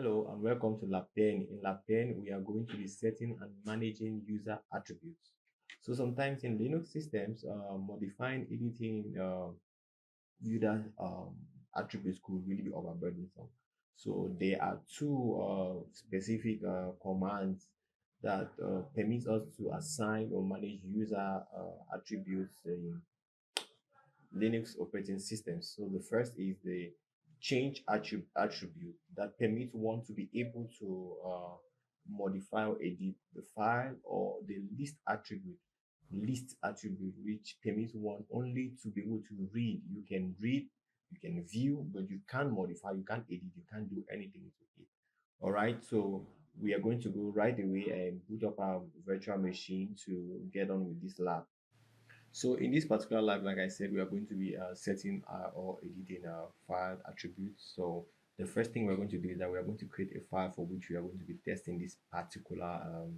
Hello and welcome to Lab 10. In Lab 10, we are going to be setting and managing user attributes. So sometimes in Linux systems, modifying, editing user attributes could really be overburdensome. So there are two specific commands that permits us to assign or manage user attributes in Linux operating systems. So the first is the change attribute that permits one to be able to modify or edit the file, or the list attribute, which permits one only to be able to read. You can read, you can view, but you can't modify, you can't edit, you can't do anything to it. All right, so we are going to go right away and boot up our virtual machine to get on with this lab. So in this particular lab, like I said, we are going to be setting or editing file attributes. So the first thing we're going to do is that we are going to create a file for which we are going to be testing this particular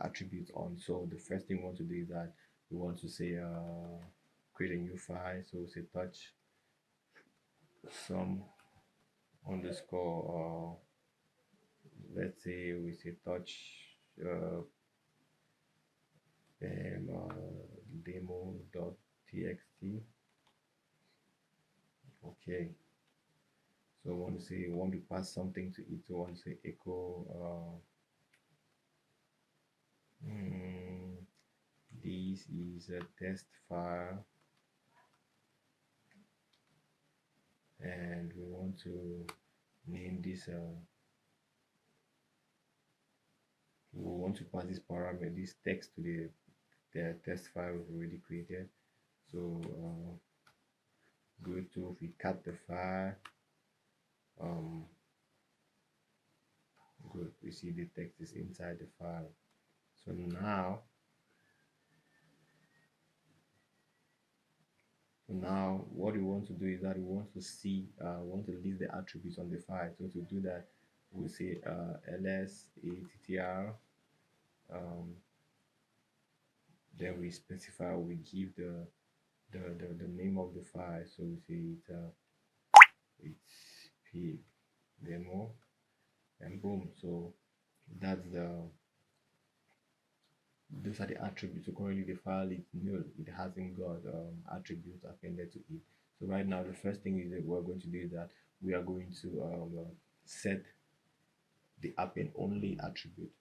attribute on. So the first thing we want to do is that we want to say create a new file. So we say touch some underscore. Let's say we say touch demo.txt. Okay, so we want to say we want to pass something to it. So we want to say echo this is a test file, and we want to name this we want to pass this parameter, this text, to the test file we've already created. So go to, if we cut the file, good, we see the text is inside the file. So now what we want to do is that we want to see want to list the attributes on the file. So to do that, we say ls attr, then we specify, we give the name of the file. So we say it's pig demo, and boom. So that's those are the attributes. So currently the file is null, it hasn't got attributes appended to it. So right now the first thing is that we're going to do is that we are going to set the append only attribute.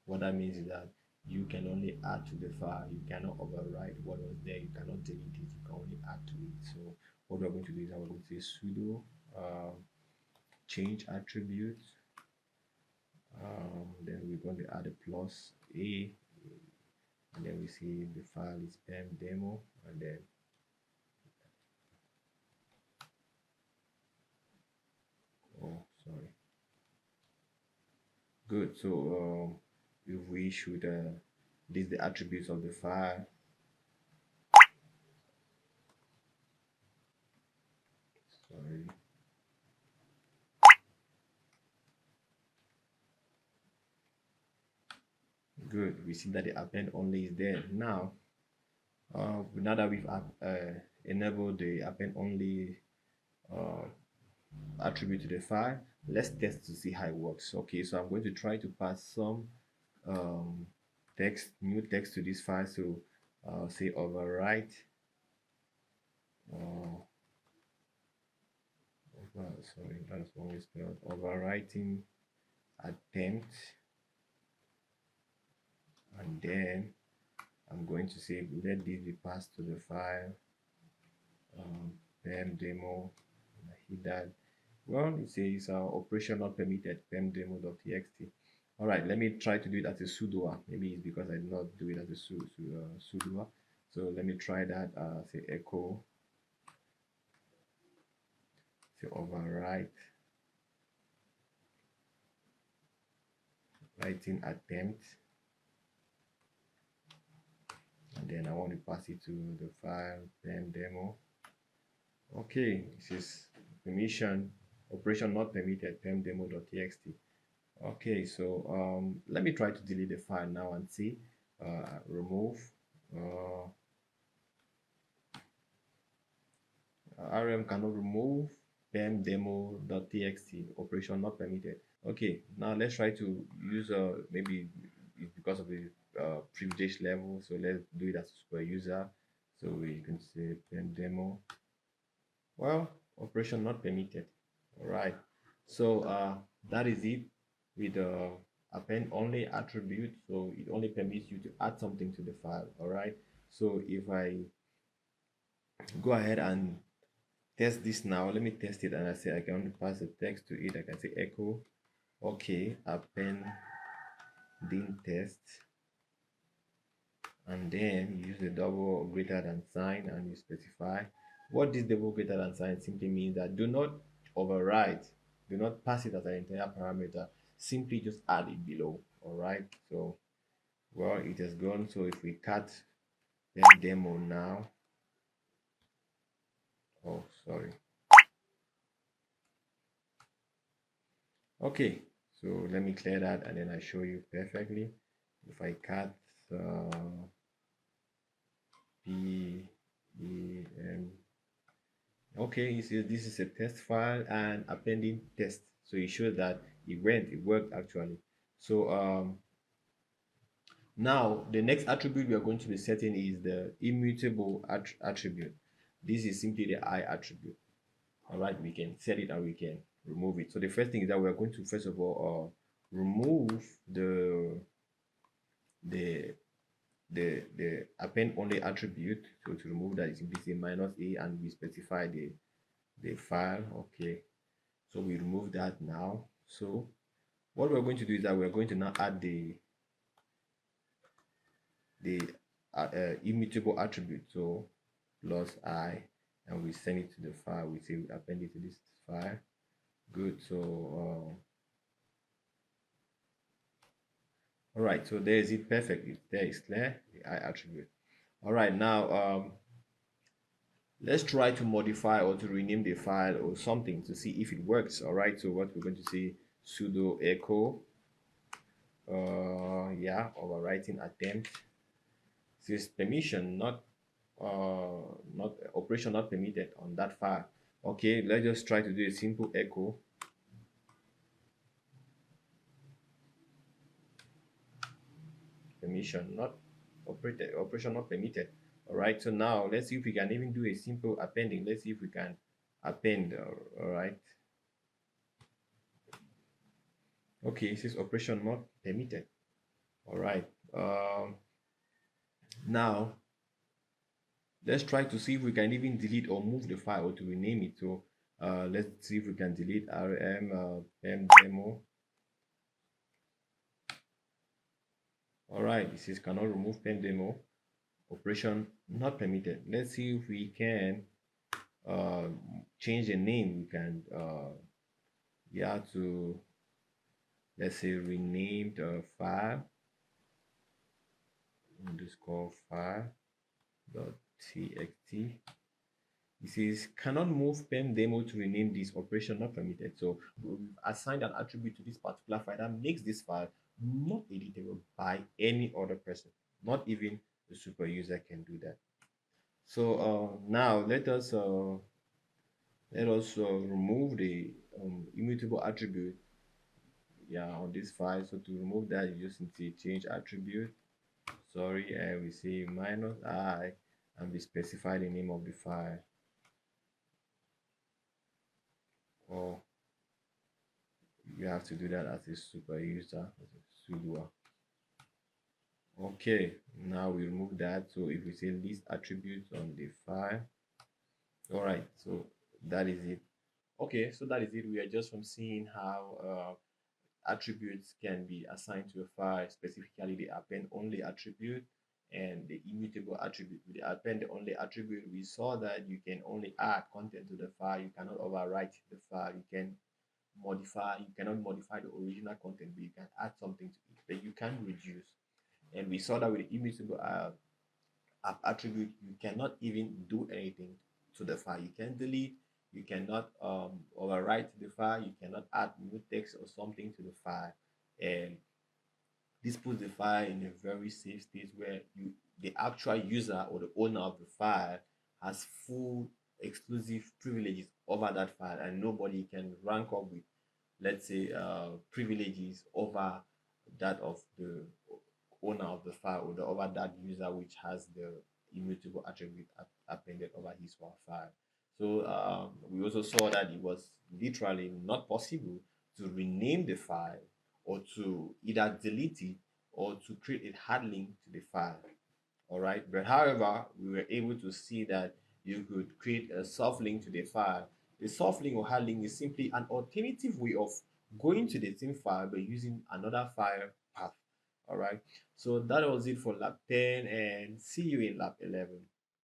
What that means is that you can only add to the file, you cannot override what was there, you cannot delete it, you can only add to it. So what we're going to do is that we're going to say sudo change attribute, then we're going to add a plus a, and then we see the file is pem demo, and then good. So if we should list the attributes of the file, sorry, good, we see that the append only is there. Now now that we've enabled the append only attribute to the file, let's test to see how it works. Okay, so I'm going to try to pass some new text to this file. So say overwrite sorry, that's wrongly spelled, overwriting attempt, and then I'm going to say let this be passed to the file pem demo, and I hit that. Well, it says operation not permitted pemdemo.txt. All right, let me try to do it as a sudo. Maybe it's because I did not do it as a sudo. So let me try that. Say echo, say overwrite writing attempt, and then I want to pass it to the file pem demo. Okay, this is permission operation not permitted pemdemo.txt. Okay, so let me try to delete the file now and see. Remove rm cannot remove. demo.txt operation not permitted. Okay, now let's try to use maybe it's because of the privilege level, so let's do it as a super user. So we can say demo. Well, operation not permitted. All right, so that is it with append only attribute. So it only permits you to add something to the file. All right, so if I go ahead and test this now, let me test it, and I say I can only pass the text to it. I can say echo okay append din test, and then you use the double greater than sign and you specify. What this double greater than sign simply means that do not override, do not pass it as an entire parameter, simply just add it below. All right, so well, it has gone. So if we cut then demo now, oh sorry, okay, so let me clear that and then I show you perfectly. If I cut p e m, okay, you see this is a test file and appending test, so it shows that it worked actually. So now the next attribute we are going to be setting is the immutable attribute. This is simply the I attribute. All right, we can set it and we can remove it. So the first thing is that we are going to first of all remove the the append only attribute. So to remove that, you simply say minus a and we specify the file. Okay, so we remove that now. So what we're going to do is that we're going to now add the immutable attribute. So plus I, and we send it to the file. We say we append it to this file. Good. So all right, so there is it, perfect. There is clear, the I attribute. All right, now let's try to modify or to rename the file or something to see if it works. All right, so what we're going to say, sudo echo yeah, overwriting attempt, says permission not operation not permitted on that file. Okay, let's just try to do a simple echo. Permission not operated, operation not permitted. All right, so now let's see if we can even do a simple appending. Let's see if we can append. All right, okay, it says operation not permitted. All right, now let's try to see if we can even delete or move the file or to rename it. So let's see if we can delete rm pem demo. All right, it says cannot remove pen demo, operation not permitted. Let's see if we can change the name. We can yeah, to let's say rename the file underscore file dot txt. It says cannot move pen demo to rename this, operation not permitted. So we've assigned an attribute to this particular file that makes this file not editable by any other person. Not even the super user can do that. So now let us remove the immutable attribute, yeah, on this file. So to remove that, you just need to change attribute, sorry, and we say minus I and we specify the name of the file. Or you have to do that as a super user, as a sudo. Okay, now we remove that. So if we say list attributes on the file, all right, so that is it. Okay, so that is it. We are just from seeing how attributes can be assigned to a file, specifically the append only attribute and the immutable attribute. With the append only attribute, we saw that you can only add content to the file. You cannot overwrite the file. You can modify, you cannot modify the original content, but you can add something to it, but you can reduce. And we saw that with the immutable attribute, you cannot even do anything to the file. You can delete, you cannot overwrite the file, you cannot add new text or something to the file. And this puts the file in a very safe state where the actual user or the owner of the file has full exclusive privileges over that file, and nobody can rank up with, let's say, privileges over that of the owner of the file, or the over that user which has the immutable attribute appended over his or her file. So we also saw that it was literally not possible to rename the file, or to either delete it, or to create a hard link to the file. All right, but however, we were able to see that you could create a soft link to the file. A soft link or hard link is simply an alternative way of going to the same file but using another file path. All right, so that was it for lab 10, and see you in lab 11.